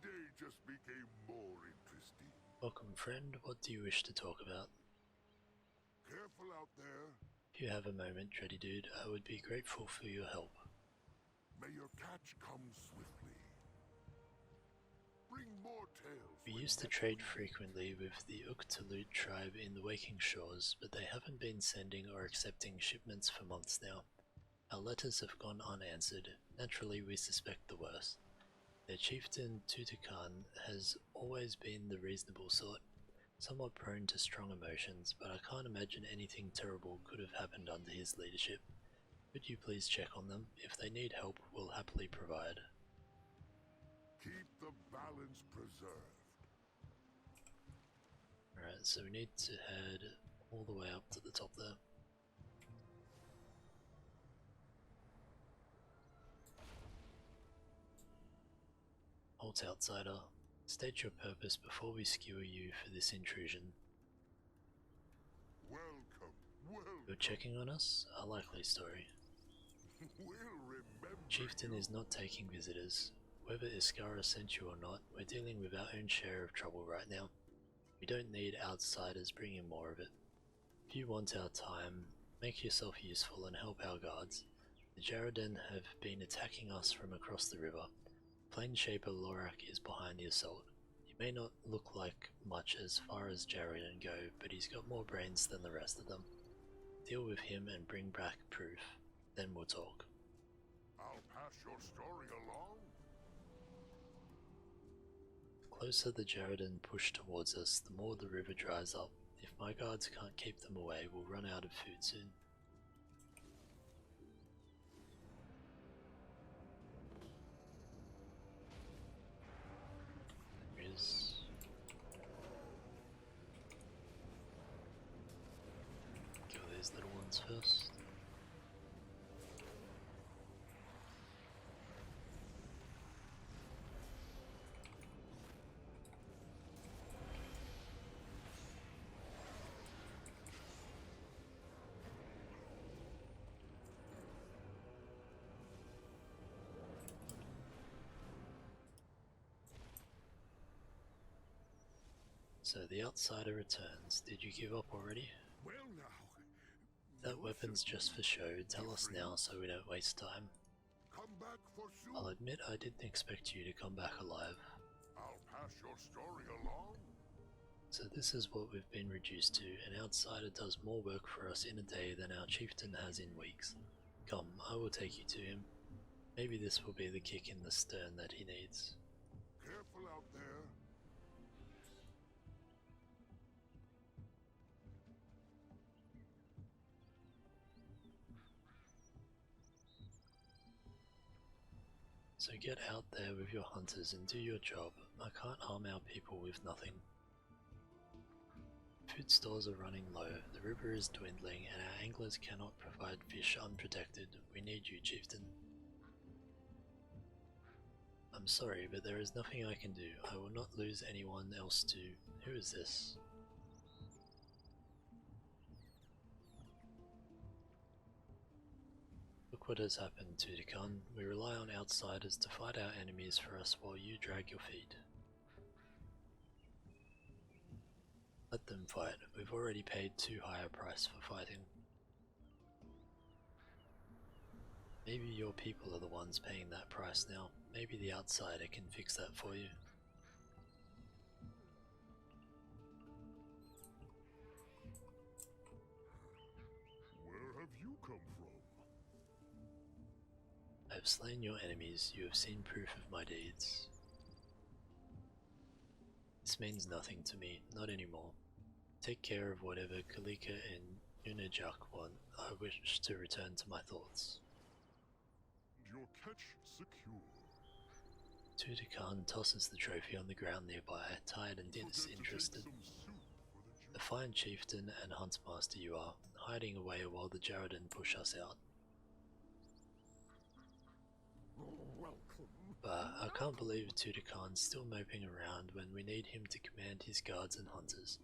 day just became more interesting. Welcome, friend. What do you wish to talk about? Careful out there. If you have a moment, Dreddy Dude, I would be grateful for your help. May your catch come swiftly. Bring more tales. We when used to next trade we meet. frequently with the Uktalut tribe in the Waking Shores, but they haven't been sending or accepting shipments for months now. Our letters have gone unanswered. Naturally, we suspect the worst. Their chieftain, Tuskarrsenal, has always been the reasonable sort, somewhat prone to strong emotions, but I can't imagine anything terrible could have happened under his leadership. Could you please check on them? If they need help, we'll happily provide. Keep the balance preserved. Alright, so we need to head all the way up to the top there. Halt, outsider. State your purpose before we skewer you for this intrusion. Welcome, welcome. You're checking on us? A likely story. We'll remember Chieftain you. is not taking visitors. Whether Tuskarrsenal sent you or not, we're dealing with our own share of trouble right now. We don't need outsiders bringing more of it. If you want our time, make yourself useful and help our guards. The Jarraden have been attacking us from across the river. Planeshaper Lorak is behind the assault. He may not look like much as far as Jarraden go, but he's got more brains than the rest of them. Deal with him and bring back proof. Then we'll talk. I'll pass your story along. The closer the Jarraden push towards us, the more the river dries up. If my guards can't keep them away, we'll run out of food soon. There is. Kill these little ones first. So the outsider returns. Did you give up already? Well now. That you weapon's should just for show. Tell us different. now so we don't waste time. Come back for soon. I'll admit I didn't expect you to come back alive. I'll pass your story along. So this is what we've been reduced to. An outsider does more work for us in a day than our chieftain has in weeks. Come, I will take you to him. Maybe this will be the kick in the stern that he needs. Careful out there. So get out there with your hunters and do your job. I can't harm our people with nothing. Food stores are running low, the river is dwindling, and our anglers cannot provide fish unprotected. We need you, Chieftain. I'm sorry, but there is nothing I can do. I will not lose anyone else to... Who is this? Look what has happened, Tuskarrsenal. We rely on outsiders to fight our enemies for us while you drag your feet. Let them fight. We've already paid too high a price for fighting. Maybe your people are the ones paying that price now. Maybe the outsider can fix that for you. Where have you come from? I have slain your enemies. You have seen proof of my deeds. This means nothing to me, not anymore. Take care of whatever Kalika and Unajak want. I wish to return to my thoughts. Your catch secure. Tuskarrsenal tosses the trophy on the ground nearby, tired and disinterested. A fine chieftain and huntsmaster you are, hiding away while the Jarraden push us out. Welcome. But I can't believe Tuskarrsenal's still moping around when we need him to command his guards and hunters.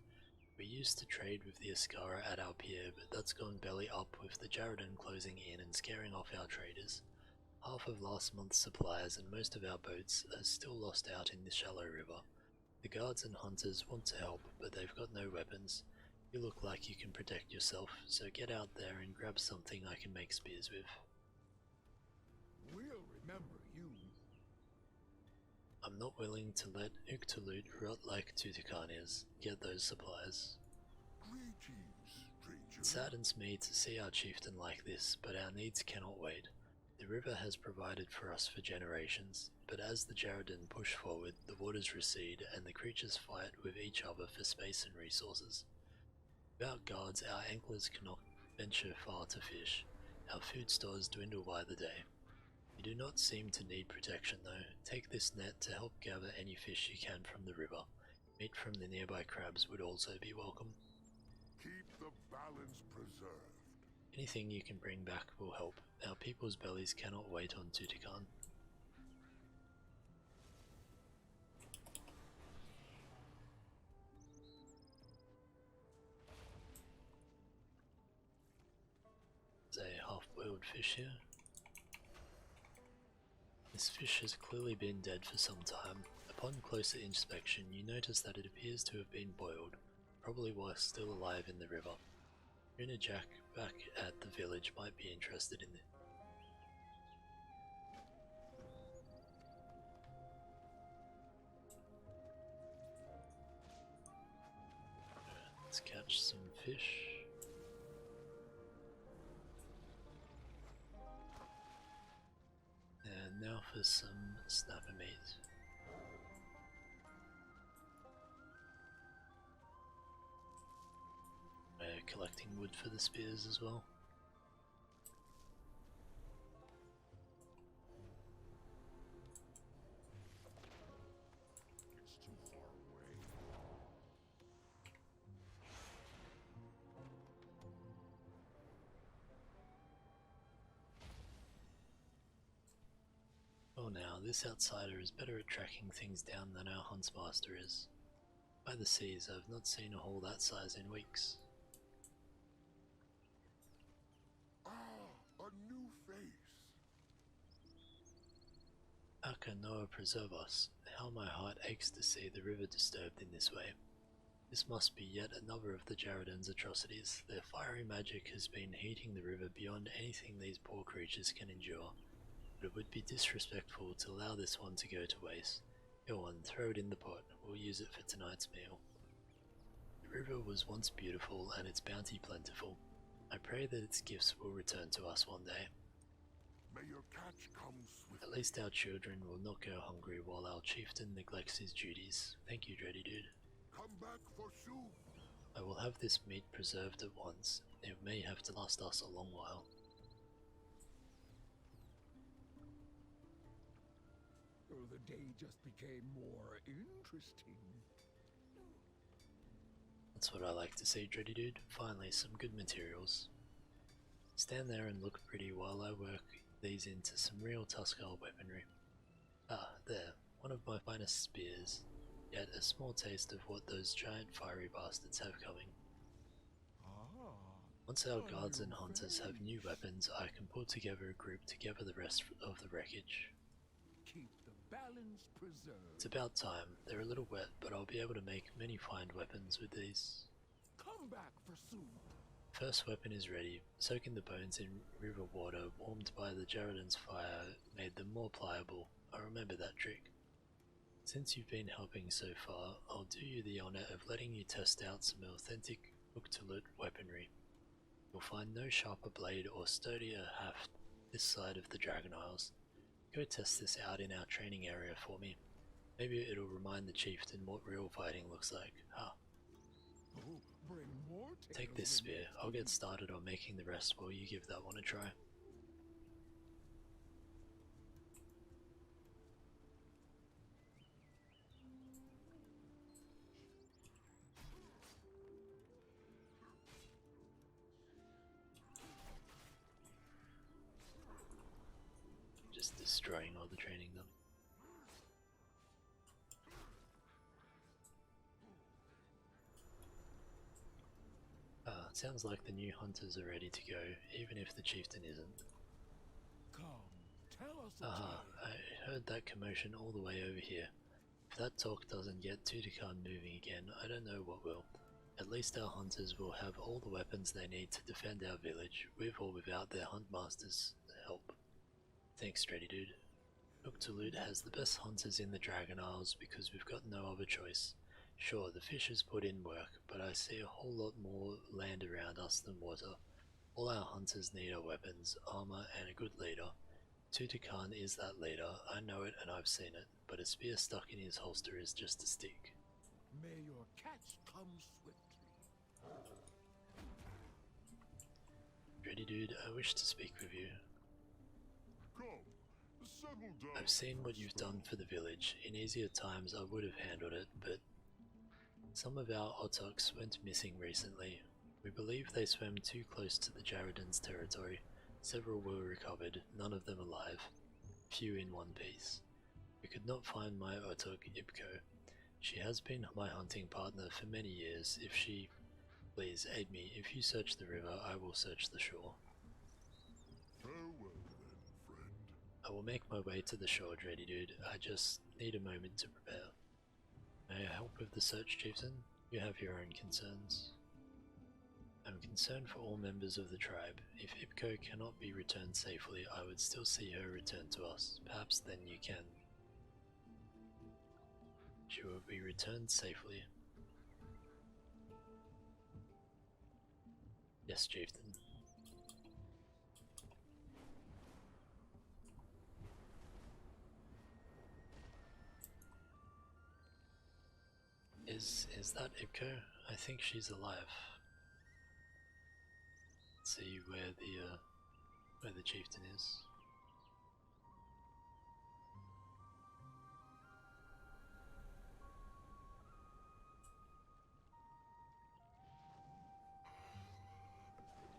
We used to trade with the Tuskarrsenal at our pier, but that's gone belly up with the Jarraden closing in and scaring off our traders. Half of last month's supplies and most of our boats are still lost out in the shallow river. The guards and hunters want to help, but they've got no weapons. You look like you can protect yourself, so get out there and grab something I can make spears with. We'll remember you. I'm not willing to let Uktalut rot like Tutakarnias. Get those supplies. Greetings, stranger. It saddens me to see our chieftain like this, but our needs cannot wait. The river has provided for us for generations, but as the Jarradin push forward, the waters recede and the creatures fight with each other for space and resources. Without guards, our anglers cannot venture far to fish. Our food stores dwindle by the day. You do not seem to need protection though. Take this net to help gather any fish you can from the river. Meat from the nearby crabs would also be welcome. Keep the balance preserved. Anything you can bring back will help. Our people's bellies cannot wait on Tutakan. There's a half-boiled fish here. This fish has clearly been dead for some time. Upon closer inspection, you notice that it appears to have been boiled, probably while still alive in the river. Rina Jack back at the village might be interested in it. Let's catch some fish. And now for some snapper meat. We're collecting wood for the spears as well. It's too far away. Oh now, this outsider is better at tracking things down than our huntsmaster is. By the seas, I've not seen a hole that size in weeks. Ah, a new face. Aka Noah preserve us. How my heart aches to see the river disturbed in this way. This must be yet another of the Jarradin's atrocities. Their fiery magic has been heating the river beyond anything these poor creatures can endure. But it would be disrespectful to allow this one to go to waste. Go on, throw it in the pot. We'll use it for tonight's meal. The river was once beautiful and its bounty plentiful. I pray that its gifts will return to us one day. May your catch come swiftly. At least our children will not go hungry while our chieftain neglects his duties. Thank you, Dreddy Dude. Come back for soon. I will have this meat preserved at once. It may have to last us a long while. Oh, the day just became more interesting. That's what I like to see, Dreddy Dude. Finally, some good materials. Stand there and look pretty while I work these into some real Tuskarrsenal weaponry. Ah, there, one of my finest spears. Yet a small taste of what those giant fiery bastards have coming. Ah, Once our guards and hunters have new weapons, I can put together a group to gather the rest of the wreckage. keep the balance preserved. It's about time. They're a little wet, but I'll be able to make many fine weapons with these. Come back for soup. First weapon is ready. Soaking the bones in river water warmed by the Jarradin's fire made them more pliable. I remember that trick. Since you've been helping so far, I'll do you the honor of letting you test out some authentic Uktalut weaponry. You'll find no sharper blade or sturdier haft this side of the Dragon Isles. Go test this out in our training area for me. Maybe it'll remind the chieftain what real fighting looks like. Ha! Oh, bring more Take tales this when spear. you're I'll get started on making the rest while you give that one a try. Just destroying all the training done. Sounds like the new hunters are ready to go, even if the chieftain isn't. Come, Tell us a Aha, tale. I heard that commotion all the way over here. If that talk doesn't get Tutankhamun moving again, I don't know what will. At least our hunters will have all the weapons they need to defend our village, with or without their huntmaster's help. Thanks, Stretty Dude. Uktalut has the best hunters in the Dragon Isles because we've got no other choice. Sure, the fishers put in work, but I see a whole lot more land around us than water. All our hunters need are weapons, armor, and a good leader. Tutankhamun is that leader, I know it and I've seen it, but a spear stuck in his holster is just a stick. May your catch come swiftly. Ready, dude, I wish to speak with you. Come, settle down. I've seen what you've done for the village. In easier times I would have handled it, but some of our Otoks went missing recently. We believe they swam too close to the Jaredin's territory. Several were recovered, none of them alive. Few in one piece. We could not find my Otok Ipko. She has been my hunting partner for many years. If she... Please aid me. If you search the river, I will search the shore. Farewell then, friend. I will make my way to the shore, Dready Dude. I just need a moment to prepare. May I help with the search, Chieftain? You have your own concerns. I'm concerned for all members of the tribe. If Ipko cannot be returned safely, I would still see her return to us. Perhaps then you can. She will be returned safely. Yes, Chieftain. Is that Ipko? I think she's alive. Let's see where the chieftain is.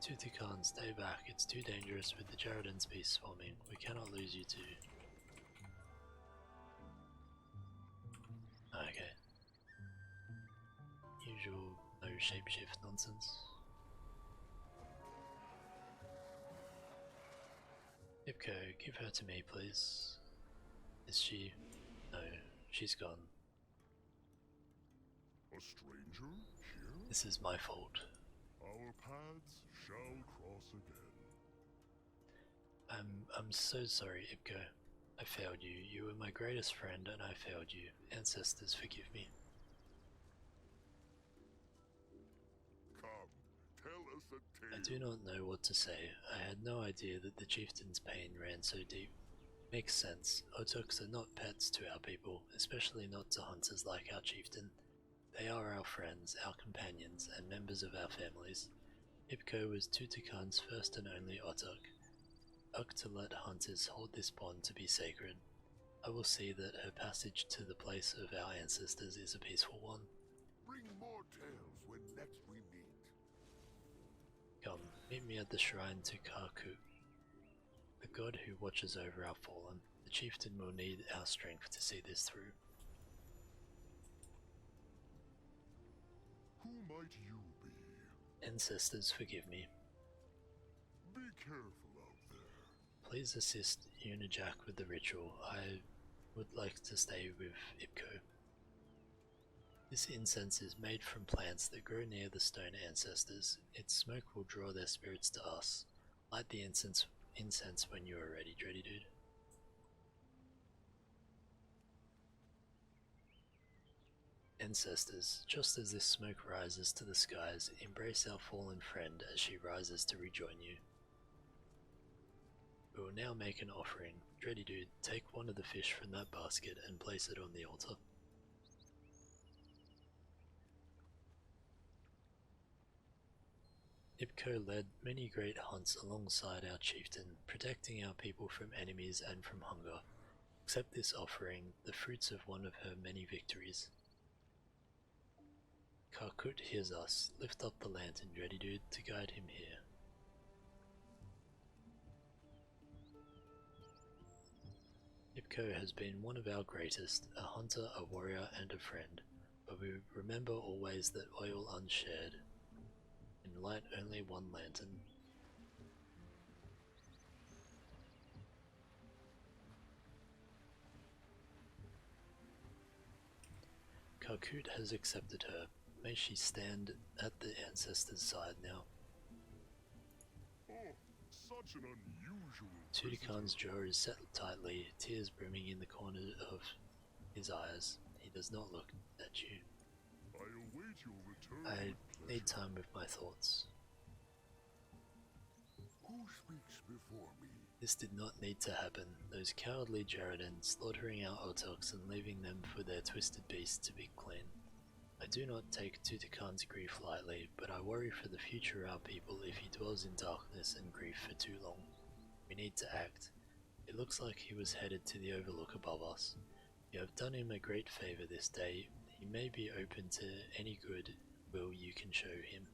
Tutankhamun, stay back. It's too dangerous with the Jaredin's beast swarming. We cannot lose you two. Okay. Usual no shapeshift nonsense. Ipko, give her to me, please. Is she? No, she's gone. A stranger here? This is my fault. Our paths shall cross again. I'm so sorry, Ipko. I failed you. You were my greatest friend and I failed you. Ancestors, forgive me. Come, tell us a tale. I do not know what to say. I had no idea that the chieftain's pain ran so deep. Makes sense. Otoks are not pets to our people, especially not to hunters like our chieftain. They are our friends, our companions, and members of our families. Ipko was Tutankhamun's first and only Otok. To let hunters hold this bond to be sacred. I will see that her passage to the place of our ancestors is a peaceful one. Bring more tales when next we meet. Come, meet me at the shrine to Karkut, the god who watches over our fallen. The chieftain will need our strength to see this through. Who might you be? Ancestors, forgive me. Be careful out there. Please assist Unijak with the ritual. I would like to stay with Ipko. This incense is made from plants that grow near the stone ancestors. Its smoke will draw their spirits to us. Light the incense when you are ready, Dready Dude. Ancestors, just as this smoke rises to the skies, embrace our fallen friend as she rises to rejoin you. We will now make an offering. Dready Dude, take one of the fish from that basket and place it on the altar. Ipko led many great hunts alongside our chieftain, protecting our people from enemies and from hunger. Accept this offering, the fruits of one of her many victories. Karkut hears us. Lift up the lantern, Dready Dude, to guide him here. Ipko has been one of our greatest, a hunter, a warrior, and a friend, but we remember always that oil unshared, and light only one lantern. Karkut has accepted her. May she stand at the ancestors' side now. Oh, such an unusual Tudikan's visitor. jaw is set tightly, tears brimming in the corner of his eyes. He does not look at you. I await your return I with need pleasure. time with my thoughts. Who speaks before me? This did not need to happen. Those cowardly Jaredans slaughtering our Otoks and leaving them for their twisted beasts to be clean. I do not take Tudikan's grief lightly, but I worry for the future of our people if he dwells in darkness and grief for too long. We need to act. It looks like he was headed to the overlook above us. You have done him a great favor this day. He may be open to any good will you can show him.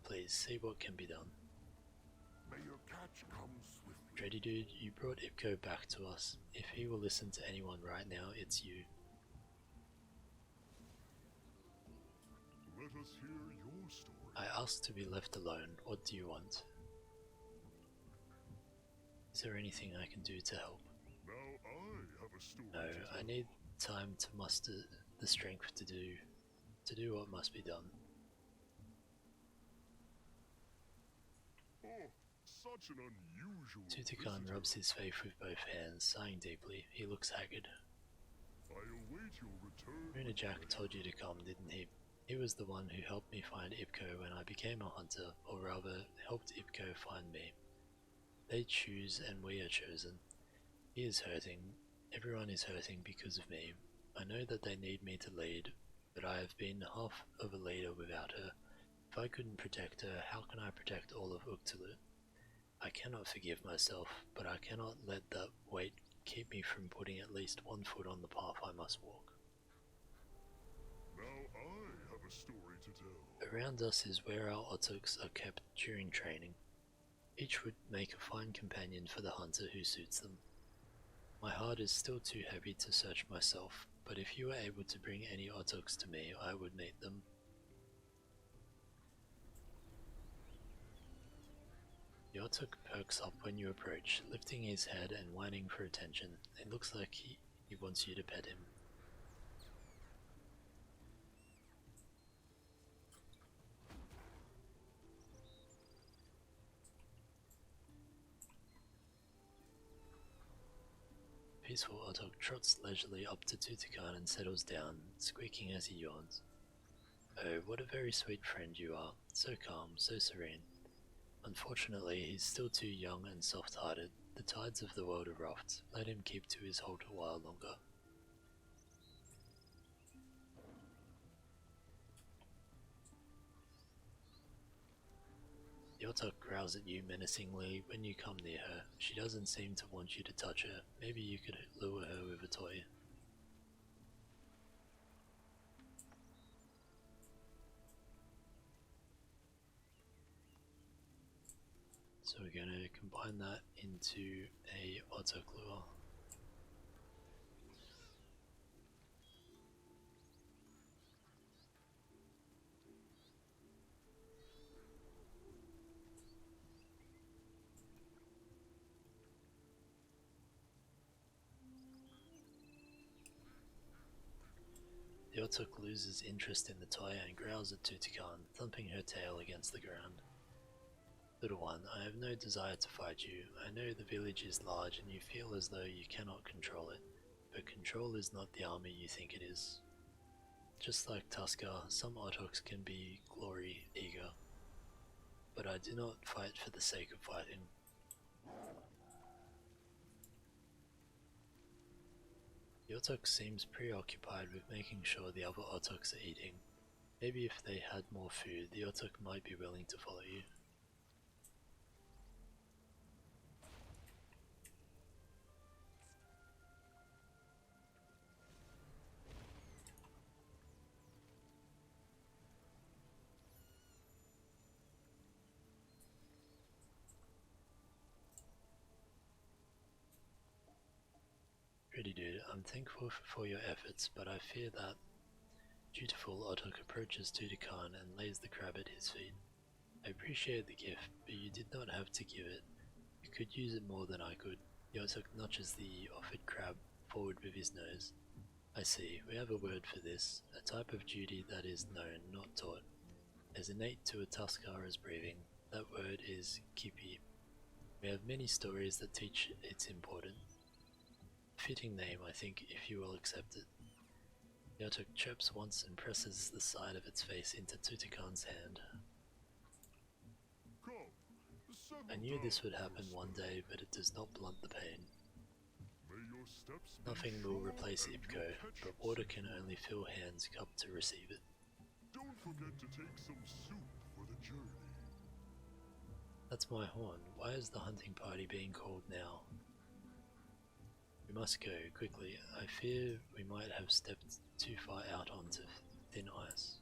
Please see what can be done. May your catch come swiftly. Dreddy Dude, you brought Ipko back to us. If he will listen to anyone right now, it's you. Let us hear your story. I asked to be left alone. What do you want? Is there anything I can do to help? Now I have a story No, to tell. I need time to muster the strength to do what must be done. Oh, such an unusual Tutikan visitor. rubs his face with both hands, sighing deeply. He looks haggard. I await your return. Runa with Jack pleasure. told you to come, didn't he? He was the one who helped me find Ipko when I became a hunter, or rather, helped Ipko find me. They choose and we are chosen. He is hurting. Everyone is hurting because of me. I know that they need me to lead, but I have been half of a leader without her. If I couldn't protect her, how can I protect all of Uktulut? I cannot forgive myself, but I cannot let that weight keep me from putting at least one foot on the path I must walk. Now I have a story to tell. Around us is where our Otoks are kept during training. Each would make a fine companion for the hunter who suits them. My heart is still too heavy to search myself, but if you were able to bring any Otoks to me, I would meet them. The Otok perks up when you approach, lifting his head and whining for attention. It looks like he wants you to pet him. Peaceful Otok trots leisurely up to Tutikan and settles down, squeaking as he yawns. Oh, what a very sweet friend you are, so calm, so serene. Unfortunately, he's still too young and soft-hearted. The tides of the world are rough. Let him keep to his halt a while longer. The Otok growls at you menacingly when you come near her. She doesn't seem to want you to touch her. Maybe you could lure her with a toy. So we're going to combine that into a Otok lure. The Otok loses interest in the toy and growls at Tutikan, thumping her tail against the ground. Little one, I have no desire to fight you. I know the village is large and you feel as though you cannot control it, but control is not the army you think it is. Just like Tuskar, some Otoks can be glory eager, but I do not fight for the sake of fighting. The Otok seems preoccupied with making sure the other Otoks are eating. Maybe if they had more food, the Otok might be willing to follow you. Pretty dude, I'm thankful for your efforts, but I fear that dutiful Otok approaches Tutikan and lays the crab at his feet. I appreciate the gift, but you did not have to give it. You could use it more than I could. The Otok notches the offered crab forward with his nose. I see, we have a word for this, a type of duty that is known, not taught. As innate to a Tuskar as breathing, that word is kipi. We have many stories that teach its importance. Fitting name, I think, if you will accept it. Yotok chirps once and presses the side of its face into Tutankhamun's hand. Come, I knew this would happen one day, but it does not blunt the pain. May your steps be Nothing will sure replace and Ipko, your but patience. water can only fill hands cupped to receive it. Don't forget to take some soup for the journey. That's my horn. Why is the hunting party being called now? We must go, quickly. I fear we might have stepped too far out onto thin ice.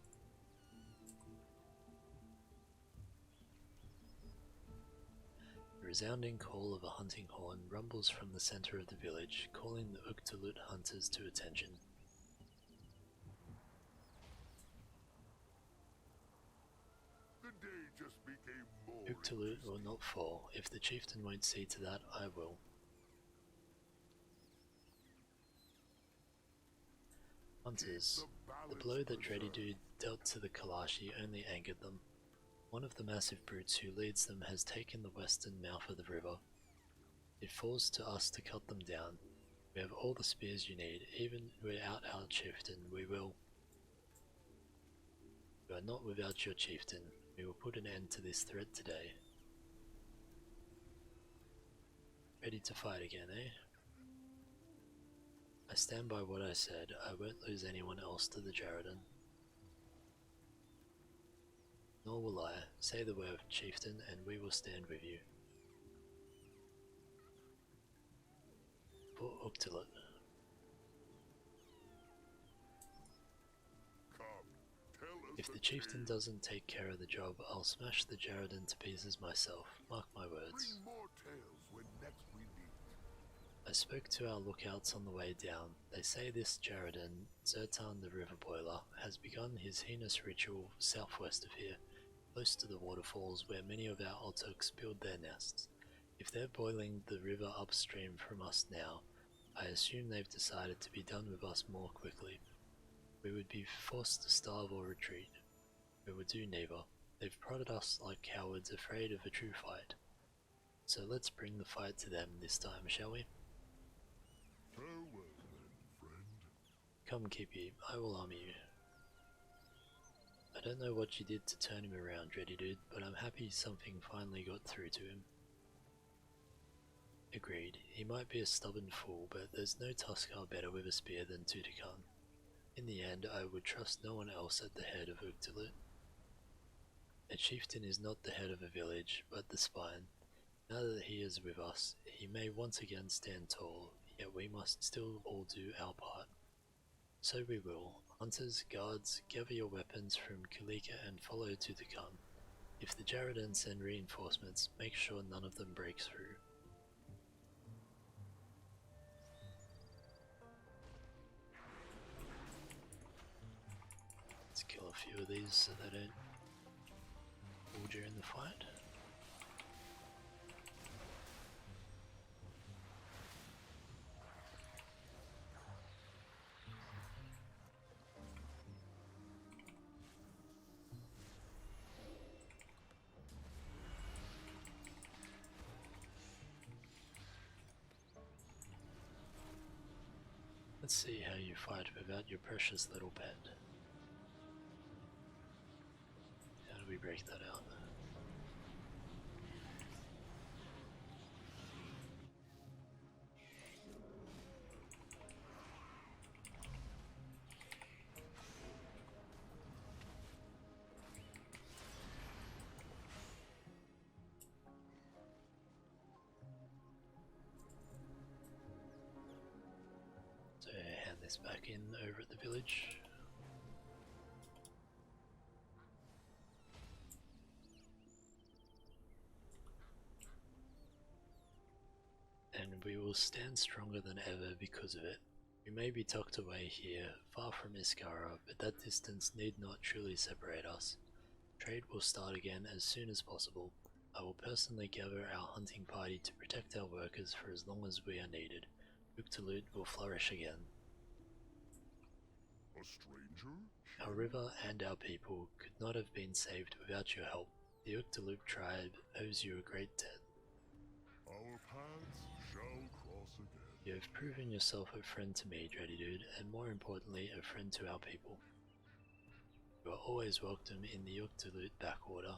The resounding call of a hunting horn rumbles from the center of the village, calling the Uktalut hunters to attention. The day just became more Uktalut will not fall. If the chieftain won't see to that, I will. Hunters. The blow that Dreddy Dude dealt to the Kalashi only angered them. One of the massive brutes who leads them has taken the western mouth of the river. It falls to us to cut them down. We have all the spears you need, even without our chieftain, we will. You are not without your chieftain. We will put an end to this threat today. Ready to fight again, eh? I stand by what I said. I won't lose anyone else to the Jaredon. Nor will I. Say the word, chieftain, and we will stand with you. For Uktalut. Come, tell us If the chieftain doesn't take care of the job, I'll smash the Jaredon to pieces myself. Mark my words. Bring more tales when next we meet. I spoke to our lookouts on the way down. They say this Jaredon, Zertan the River Boiler, has begun his heinous ritual southwest of here, close to the waterfalls where many of our Altoks build their nests. If they're boiling the river upstream from us now, I assume they've decided to be done with us more quickly. We would be forced to starve or retreat. We would do neither. They've prodded us like cowards afraid of a true fight. So let's bring the fight to them this time, shall we? Farewell then, friend. Come, Kippy, I will arm you. I don't know what you did to turn him around, Dreddy Dude, but I'm happy something finally got through to him. Agreed. He might be a stubborn fool, but there's no Tuskar better with a spear than Tutankhamun. In the end, I would trust no one else at the head of Uktalut. A chieftain is not the head of a village, but the spine. Now that he is with us, he may once again stand tall, yet we must still all do our part. So we will. Hunters, guards, gather your weapons from Kalika and follow Tutankhamun. If the Jaredon send reinforcements, make sure none of them break through. Let's kill a few of these so they don't fall during the fight. Let's see how you fight without your precious little pet. How do we break that out? So hand this back in over at the village. And we will stand stronger than ever because of it. We may be tucked away here, far from Iskara, but that distance need not truly separate us. Trade will start again as soon as possible. I will personally gather our hunting party to protect our workers for as long as we are needed. Uktalut will flourish again. A stranger? Our river and our people could not have been saved without your help. The Uktaloop tribe owes you a great debt. Our paths shall cross again. You have proven yourself a friend to me, Dready Dude, and more importantly, a friend to our people. You are always welcome in the Uktaloop backwater.